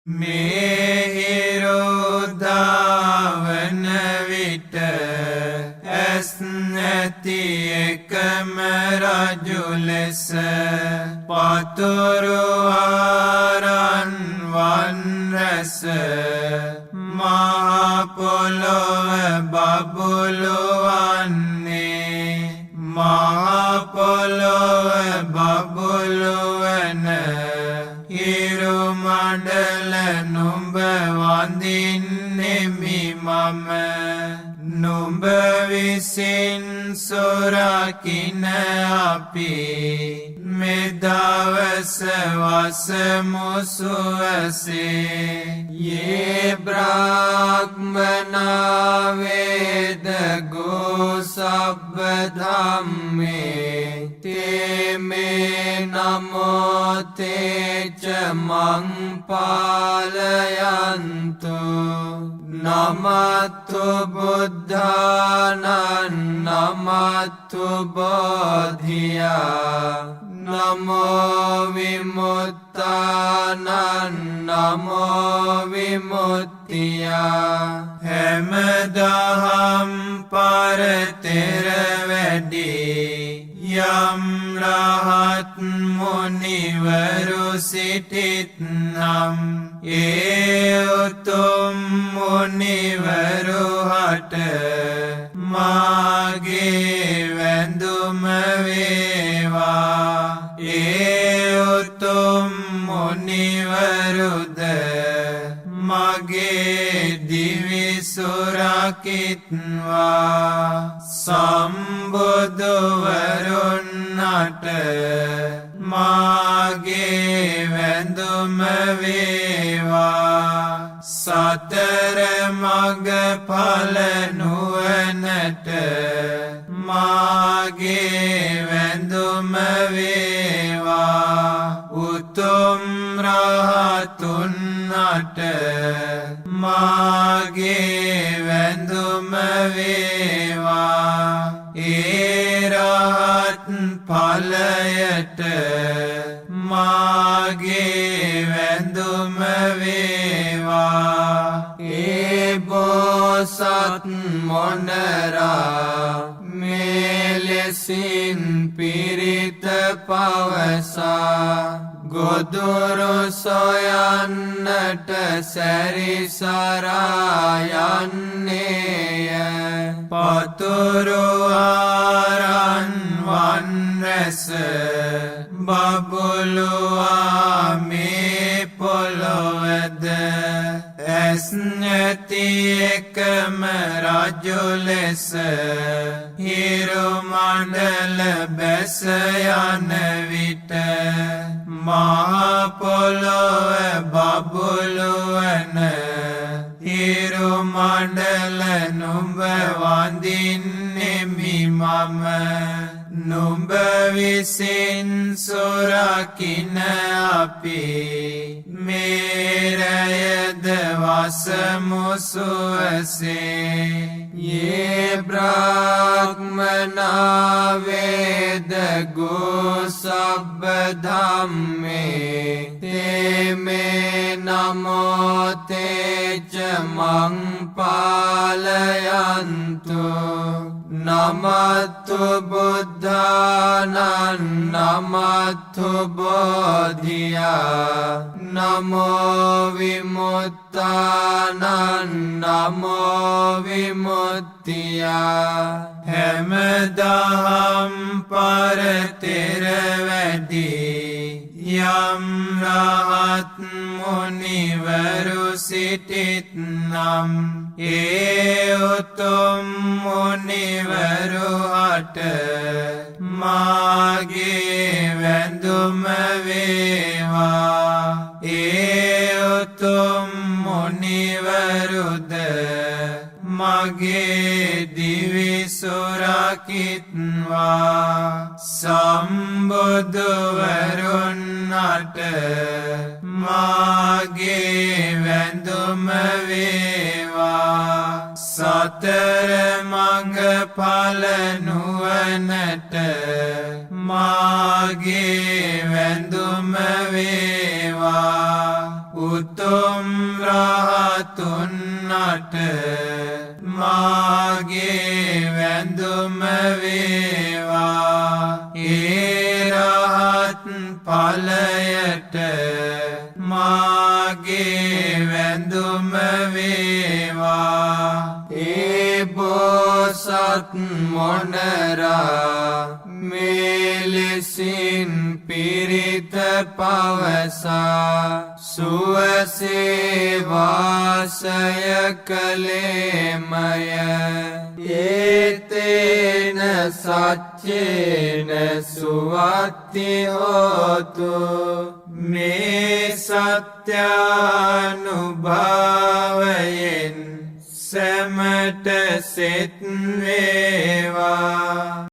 මෙහිරුදාවන විට ඇස් නැති එකම රජු ලෙස පතුරු ආරන් වන් රැස මහ පොළොව බබළු වන්නේ මහ පොළොව බබළු වන හිරු මඩල නුඹ වඳින්නෙමි මම නුඹ විසින් සොරකින අපි මෙදවස වසමු සුවසේ යේ බ්‍රාහ්මනා වේද ගෝ සබ්බ ධම්මේ තේ මේ නමෝ තේච මං පාලයන්තු නමත්තු බුද්ධානං නමත්තු බෝධියා නමෝ විමුක්තානං නමෝ විමුක්තියා හැමදහම් පරතෙර වැඩි යම් රහත් මුනිවරු සිටිත්නම් ඒ උතුම් මුනිවරු හට මාගේ වැඳුම වේවා ඒ උතුම් මුනිවරුද මගේ දිවි සුරකිත්වා සම්බුදුවරුන්ට මාගේ වැඳුම වේවා සතර මග ඵල නුවණට මාගේ වැඳුම වේවා උතුම් රහතුන්ට මාගේ වැඳුම වේවා ඒ රහත් ඵලයට මාගේ වැඳුම වේවා ඒ බෝසත් මොනරා මෙලෙසින් පිරිත පවසා ගොදුරු සොයන්නට සැරිසරා යන්නේය පතුරු ආරන් වන් රැස බබළුවා මේ පොළොවද ඇස් නැති එකම රජු ලෙස හිරු මඩල බැස යන විට මහ පොළොව බබළු වන හිරු මඩල නුඹ වඳින්නෙමි මම නුඹ විසින් සොරකින අපි මේරයද වසමු සුවසේ යේ බ්‍රාහ්මනා වේද ගෝ සබ්බ ධම්මේ තේ මේ නමෝ තේච මං පාලයන්තු නමත්තු බුද්ධානං නමත්තු බෝධියා නමෝ විමුක්තානං නමෝ විමුක්තියා හැමදහම් පරතෙර වැඩි යම් රහත් මුනිවරු සිටිත්නම් ඒ උතුම් මුනිවරු හට මාගේ වැඳුම වේවා ඒ උතුම් මුනිවරුද මගේ දිවි සුරකිත්වා සම්බුදුවරුන්ට මාගේ වැඳුම වේවා සතර මඟ ඵල නුවණට මාගේ වැඳුම වේවා උතුම් උතුම් රහතුන් අට මාගේ වැඳුම වේවා ඒ රහත් ඵලයට මාගේ වැඳුම වේවා ඒ බෝසත් මොනරා මෙලෙසින් පිරිත පවසා සුවසේ වාසය කළේමය ඒතේන සච්චේන සුවත්ති හෝතු මේ සත්‍යානුභාවයෙන් සැමට සෙත් වේවා